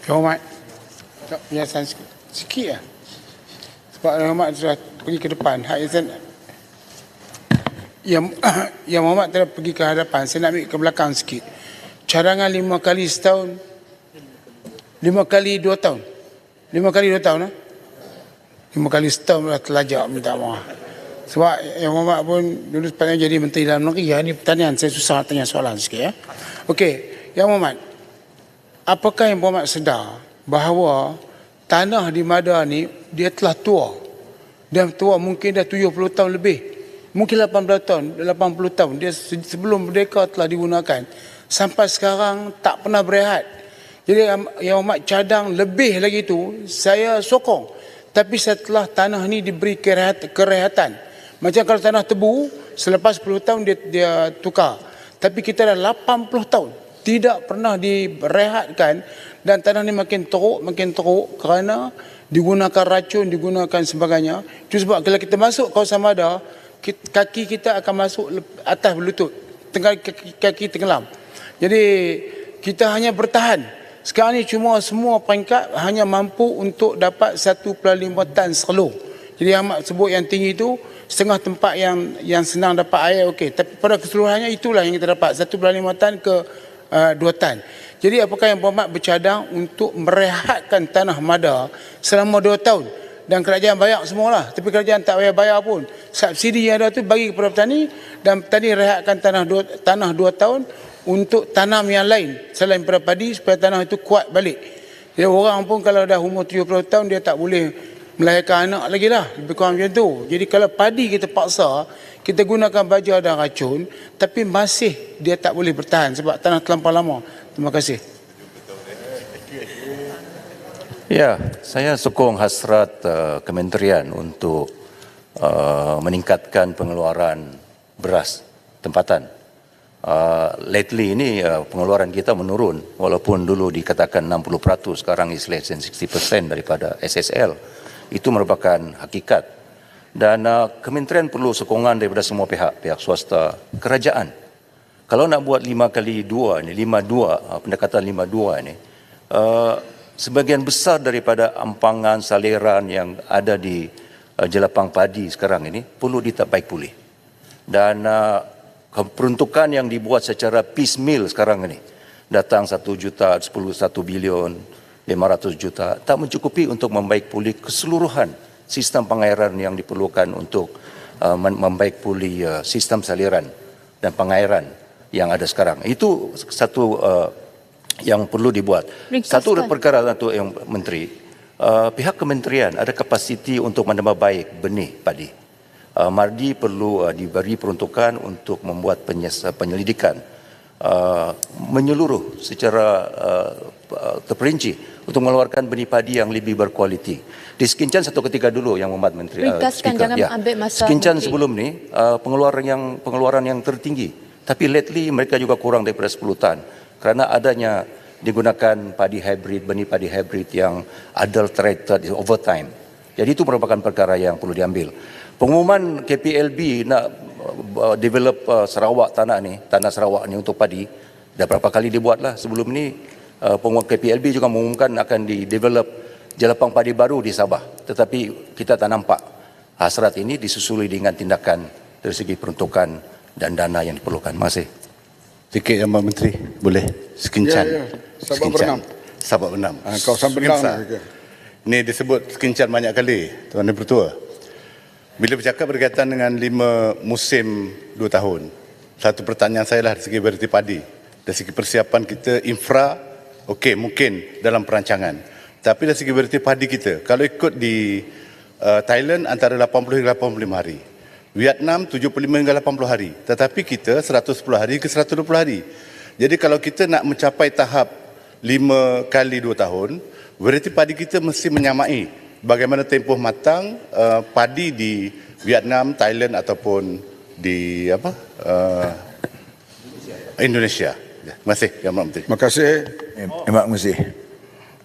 Yang Hormat, penjelasan sikit lah. Sebab Yang Hormat sudah pergi ke depan. Yang Hormat telah pergi ke hadapan. Saya nak ambil ke belakang sikit. Cadangan 5 kali setahun, 5 kali 2 tahun. 5 kali 2 tahun, 5 kali setahun dah terlajak, minta maaf. Sebab Yang Hormat pun dulu sepatutnya jadi Menteri Dalam Negeri. Ini pertanyaan, saya susah tanya soalan sikit ya. Okey, Yang Hormat, apakah Yang Hormat sedar bahawa tanah di Mada ni dia telah tua? Dia tua mungkin dah 70 tahun lebih. Mungkin 80 tahun, 80 tahun. Dia sebelum merdeka telah digunakan. Sampai sekarang tak pernah berehat. Jadi Yang Hormat cadang lebih lagi tu, saya sokong. Tapi setelah tanah ni diberi kerehatan. Macam kalau tanah tebu, selepas 10 tahun dia tukar. Tapi kita dah 80 tahun tidak pernah direhatkan, dan tanah ni makin teruk kerana digunakan racun, digunakan sebagainya. Itu sebab kalau kita masuk kawasan Mada, kaki kita akan masuk atas lutut, kaki tenggelam. Jadi kita hanya bertahan. Sekarang ni semua peringkat hanya mampu untuk dapat 1.5 tan serlur. Jadi yang Mak sebut yang tinggi itu, setengah tempat yang senang dapat air, okey. Tapi pada keseluruhannya itulah yang kita dapat, 1.5 tan ke 2 tan. Jadi apakah Yang Berhormat bercadang untuk merehatkan tanah Mada selama 2 tahun? Dan kerajaan bayar semualah. Tapi kerajaan tak payah bayar pun. Subsidi yang ada tu bagi kepada petani, dan petani rehatkan tanah 2 tahun untuk tanam yang lain selain pada padi, supaya tanah itu kuat balik. Jadi orang pun kalau dah umur 70 tahun dia tak boleh melahirkan anak lagi lah. Lebih kurang macam tu. Jadi kalau padi kita paksa, kita gunakan baja dan racun, tapi masih dia tak boleh bertahan sebab tanah terlampau lama. Terima kasih. Ya, saya sokong hasrat kementerian untuk meningkatkan pengeluaran beras tempatan. Lately ini pengeluaran kita menurun, walaupun dulu dikatakan 60%, sekarang is less than 60% daripada SSL. Itu merupakan hakikat. Dan kementerian perlu sokongan daripada semua pihak swasta, kerajaan. Kalau nak buat 5 kali 2 ni, 5-2, pendekatan 5-2 ni, sebagian besar daripada ampangan saliran yang ada di jelapang padi sekarang ini perlu ditabaik pulih. Dan peruntukan yang dibuat secara piecemeal sekarang ini, datang 1 juta, 1 bilion, 500 juta, tak mencukupi untuk membaik pulih keseluruhan sistem pengairan yang diperlukan untuk membaik pulih sistem saliran dan pengairan yang ada sekarang. Itu satu yang perlu dibuat. Satu perkara untuk yang Menteri, pihak kementerian ada kapasiti untuk menambah baik benih padi. Mardi perlu diberi peruntukan untuk membuat penyelidikan menyeluruh secara terperinci untuk mengeluarkan benih padi yang lebih berkualiti. Di Sekincan satu ketika dulu yang Mohd Menteri. Ringkaskan, jangan ambil masa. Sekincan sebelum ni pengeluaran yang tertinggi. Tapi lately mereka juga kurang daripada 10 tan kerana adanya digunakan padi hybrid, benih padi hybrid yang adulterated over time. Jadi itu merupakan perkara yang perlu diambil. Pengumuman KPLB nak develop Sarawak tanah Sarawak ni untuk padi, dah berapa kali dibuatlah sebelum ni. Pengumuman KPLB juga mengumumkan akan di-develop jelapang padi baru di Sabah. Tetapi kita tak nampak hasrat ini disusuli dengan tindakan dari segi peruntukan dan dana yang diperlukan. Terima kasih. Sikit yang Pak Menteri, boleh? Sekincan. Ya. Sabak Bernam. Sabak Bernam. Kawasan Bernam. Ini disebut Sekincan banyak kali, Tuan Yang Pertua. Bila bercakap berkaitan dengan 5 musim 2 tahun, satu pertanyaan saya lah dari segi varieti padi. Dari segi persiapan kita, infra, okey, mungkin dalam perancangan. Tapi dari segi varieti padi kita, kalau ikut di Thailand antara 80 hingga 85 hari. Vietnam 75 hingga 80 hari. Tetapi kita 110 hari ke 120 hari. Jadi kalau kita nak mencapai tahap 5 kali 2 tahun, varieti padi kita mesti menyamai bagaimana tempoh matang padi di Vietnam, Thailand ataupun di Indonesia. Terima kasih, Yang Berhormat Menteri. Terima kasih. Terima kasih.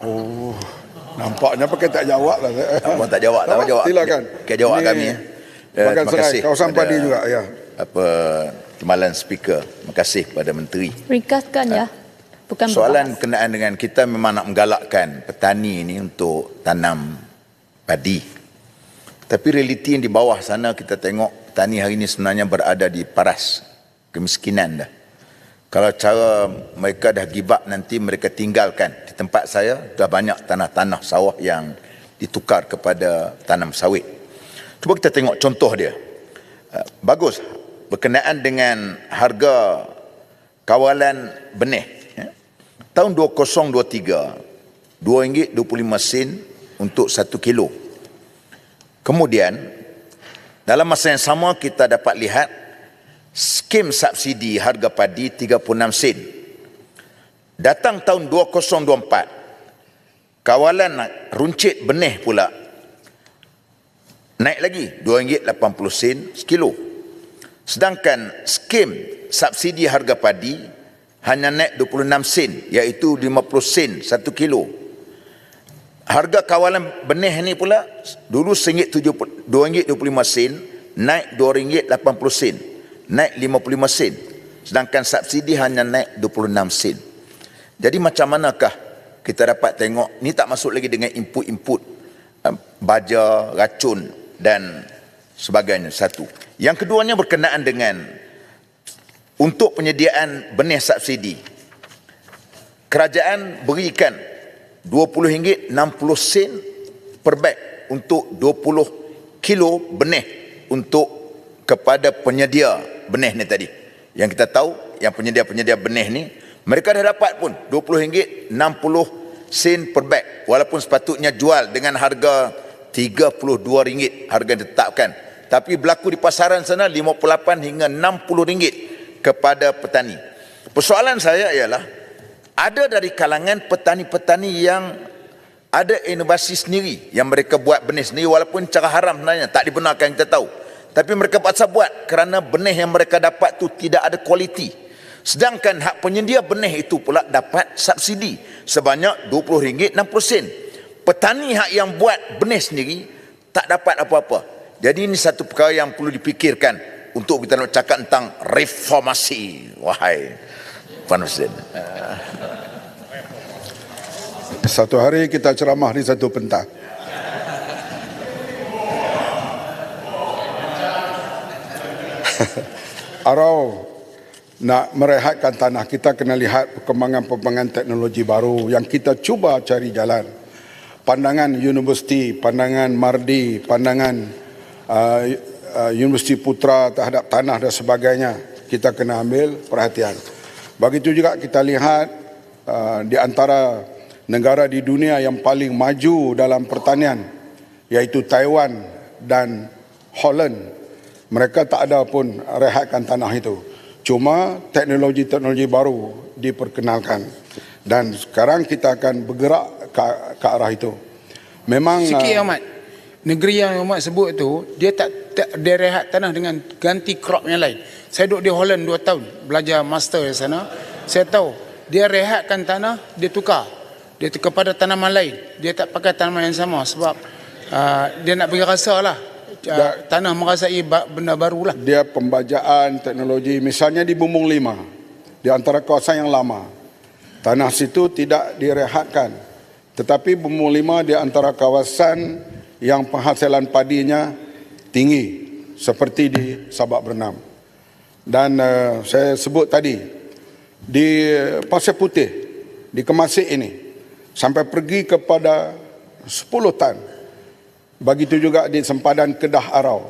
Oh, nampaknya pakai tak jawab lah. Abang tak jawab, tak jawab. Silakan. Okey, jawab Ini kami. Bagan Terima Serai, kasih kawasan kepada padi juga, ya. Timbalan Speaker. Terima kasih kepada Menteri. Ringkaskan ya. Bukan Soalan berkenaan dengan kita memang nak menggalakkan petani ini untuk tanam padi. Tapi realiti yang di bawah sana kita tengok petani hari ini sebenarnya berada di paras kemiskinan dah. Kalau cara mereka dah give up, nanti mereka tinggalkan. Di tempat saya dah banyak tanah-tanah sawah yang ditukar kepada tanam sawit. Cuba kita tengok contoh dia. Bagus berkenaan dengan harga kawalan benih. Tahun 2023, RM2.25 untuk 1 kilo. Kemudian, dalam masa yang sama kita dapat lihat skim subsidi harga padi 36 sen. Datang tahun 2024, kawalan runcit benih pula naik lagi RM2.80 sekilo. Sedangkan skim subsidi harga padi hanya naik 26 sen, iaitu 50 sen 1 kilo. Harga kawalan benih ni pula dulu RM2.25, naik RM2.80, naik 55 sen. Sedangkan subsidi hanya naik 26 sen. Jadi macam manakah kita dapat tengok, ni tak masuk lagi dengan input-input baja, racun dan sebagainya. Satu. Yang keduanya berkenaan dengan untuk penyediaan benih subsidi. Kerajaan berikan RM20.60 per beg untuk 20 kilo benih untuk kepada penyedia benih ni tadi. Yang kita tahu yang penyedia-penyedia benih ni mereka dah dapat pun RM20.60 per beg, walaupun sepatutnya jual dengan harga RM32 harga yang ditetapkan. Tapi berlaku di pasaran sana RM58 hingga RM60 kepada petani. Persoalan saya ialah ada dari kalangan petani-petani yang ada inovasi sendiri yang mereka buat benih sendiri, walaupun cara haram sebenarnya tak dibenarkan, kita tahu. Tapi mereka paksa buat kerana benih yang mereka dapat tu tidak ada kualiti. Sedangkan hak penyedia benih itu pula dapat subsidi sebanyak RM20.60. Petani hak yang buat benih sendiri tak dapat apa-apa. Jadi ini satu perkara yang perlu dipikirkan untuk kita nak cakap tentang reformasi. Wahai Puan Presiden. Satu hari kita ceramah di satu pentas. Arau nak merehatkan tanah, kita kena lihat perkembangan-perkembangan teknologi baru yang kita cuba cari jalan. Pandangan universiti, pandangan Mardi, pandangan Universiti Putra terhadap tanah dan sebagainya, kita kena ambil perhatian. Begitu juga kita lihat di antara negara di dunia yang paling maju dalam pertanian, iaitu Taiwan dan Holland. Mereka tak ada pun rehatkan tanah itu. Cuma teknologi-teknologi baru diperkenalkan. Dan sekarang kita akan bergerak ke arah itu. Memang sikit Ahmad, negeri yang Ahmad sebut tu, dia tak dia rehat tanah dengan ganti crop yang lain. Saya duduk di Holland 2 tahun belajar master di sana. Saya tahu dia rehatkan tanah, dia tukar kepada tanaman lain. Dia tak pakai tanaman yang sama sebab dia nak bagi rasa lah tanah merasai benda baru lah. Dia pembajaan teknologi, misalnya di Bumbung 5, di antara kawasan yang lama, tanah situ tidak direhatkan. Tetapi Bumbung 5 di antara kawasan yang penghasilan padinya tinggi, seperti di Sabak Bernam. Dan saya sebut tadi, di Pasir Putih, di Kemasik ini, sampai pergi kepada 10 tan. Begitu juga di sempadan Kedah Arau,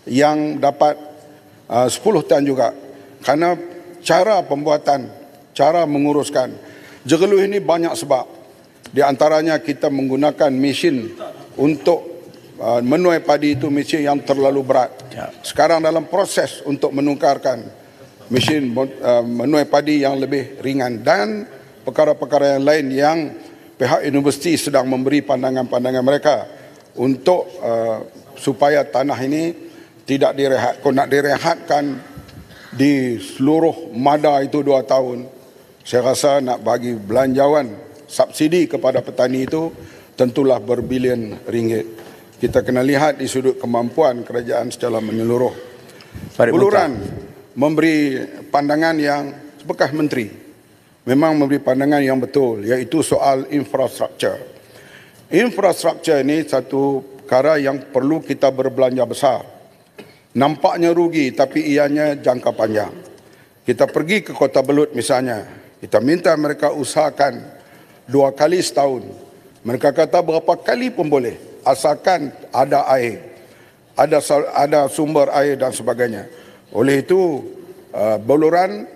yang dapat 10 tan juga. Karena cara pembuatan, cara menguruskan. Jegeluh ini banyak sebab. Di antaranya kita menggunakan mesin untuk menuai padi itu, mesin yang terlalu berat. Sekarang dalam proses untuk menukarkan mesin menuai padi yang lebih ringan dan perkara-perkara yang lain yang pihak universiti sedang memberi pandangan-pandangan mereka untuk supaya tanah ini tidak direhat. Kalau nak direhatkan di seluruh mada itu 2 tahun, saya rasa nak bagi belanjawan subsidi kepada petani itu tentulah berbilion ringgit. Kita kena lihat di sudut kemampuan kerajaan secara menyeluruh. Uluran memberi pandangan yang bekas menteri memang memberi pandangan yang betul, iaitu soal infrastruktur. Infrastruktur ini satu perkara yang perlu kita berbelanja besar. Nampaknya rugi tapi ianya jangka panjang. Kita pergi ke Kota Belud misalnya, kita minta mereka usahakan 2 kali setahun. Mereka kata berapa kali pun boleh, asalkan ada air, ada sumber air dan sebagainya. Oleh itu, Beluran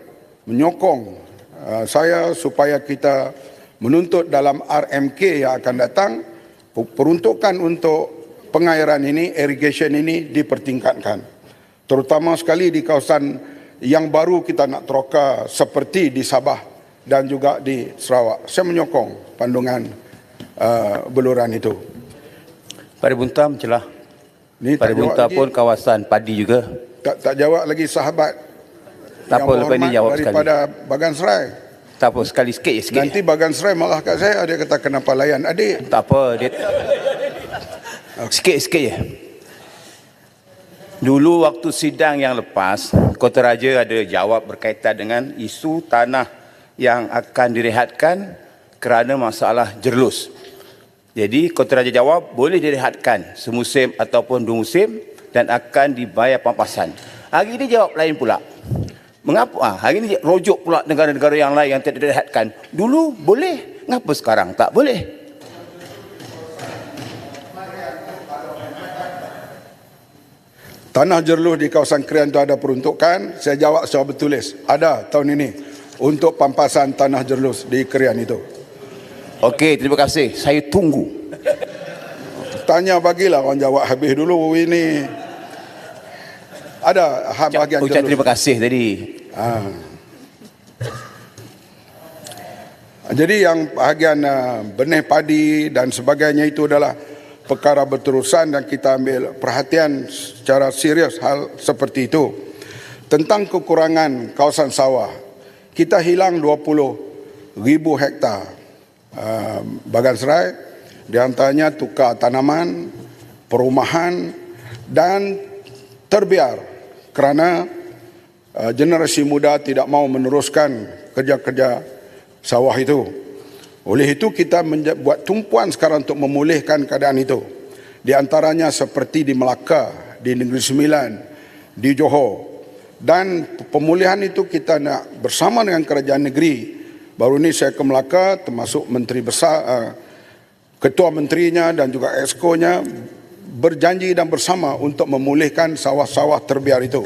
menyokong saya supaya kita menuntut dalam RMK yang akan datang, peruntukan untuk pengairan ini, irrigation ini dipertingkatkan. Terutama sekali di kawasan yang baru kita nak teroka seperti di Sabah dan juga di Sarawak. Saya menyokong pandangan Beluran itu. Pada Buntam celah. Ni Pada Buntam pun kawasan padi juga. Tak jawab lagi sahabat Tak apa, lepas ni jawab sekali. daripada Bagan Serai. Tak apa, sekali sikit je, sikit. Nanti Bagan Serai malah kat saya, dia kata kenapa layan adik. Tak apa, dia sikit-sikit je. Dulu waktu sidang yang lepas, Kota Raja ada jawab berkaitan dengan isu tanah yang akan direhatkan kerana masalah jerlus. Jadi Kota Raja jawab boleh direhatkan semusim ataupun 2 musim dan akan dibayar pampasan. Hari ini jawab lain pula. Mengapa? Hari ini rujuk pula negara-negara yang lain yang tidak direhatkan. Dulu boleh, mengapa sekarang tak boleh? Tanah jerlus di kawasan Krian itu ada peruntukan. Saya jawab secara bertulis. Ada tahun ini untuk pampasan tanah jerlus di Krian itu. Okey, terima kasih. Saya tunggu. Tanya bagilah orang jawab habis dulu ini. Ada bahagian Ucap jerlus. terima kasih tadi. Jadi yang bahagian benih padi dan sebagainya itu adalah perkara berterusan dan kita ambil perhatian secara serius hal seperti itu. Tentang kekurangan kawasan sawah, kita hilang 20,000 hektar Bagan Serai, di antaranya tukar tanaman, perumahan dan terbiar kerana generasi muda tidak mau meneruskan kerja-kerja sawah itu. Oleh itu kita buat tumpuan sekarang untuk memulihkan keadaan itu. Di antaranya seperti di Melaka, di Negeri Sembilan, di Johor. Dan pemulihan itu kita nak bersama dengan kerajaan negeri. Baru ini saya ke Melaka termasuk menteri besar, ketua menterinya dan juga exco-nya berjanji dan bersama untuk memulihkan sawah-sawah terbiar itu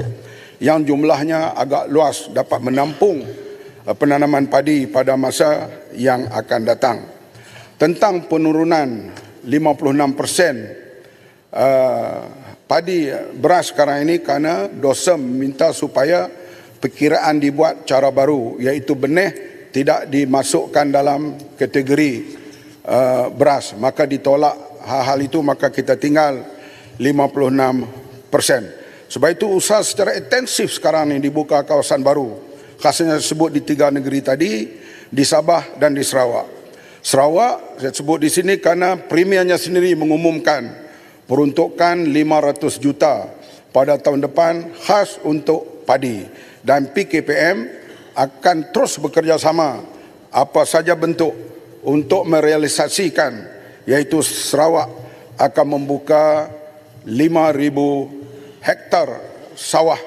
yang jumlahnya agak luas dapat menampung penanaman padi pada masa yang akan datang. Tentang penurunan 56% padi beras sekarang ini kerana DOSEM minta supaya perkiraan dibuat cara baru, iaitu benih tidak dimasukkan dalam kategori beras, maka ditolak hal-hal itu, maka kita tinggal 56%. Sebab itu usaha secara intensif sekarang ini dibuka kawasan baru. Khasnya sebut di 3 negeri tadi, di Sabah dan di Sarawak. Sarawak saya sebut di sini kerana Premiernya sendiri mengumumkan peruntukan 500 juta pada tahun depan khas untuk padi. Dan PKPM akan terus bekerjasama apa saja bentuk untuk merealisasikan, iaitu Sarawak akan membuka 5,000 hektar sawah,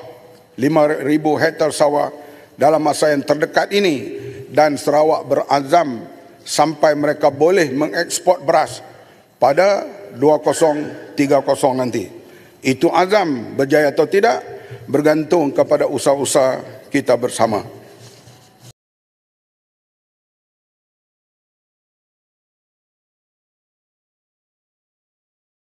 5,000 hektar sawah dalam masa yang terdekat ini, dan Sarawak berazam sampai mereka boleh mengeksport beras pada 2030 nanti. Itu azam, berjaya atau tidak bergantung kepada usaha-usaha kita bersama.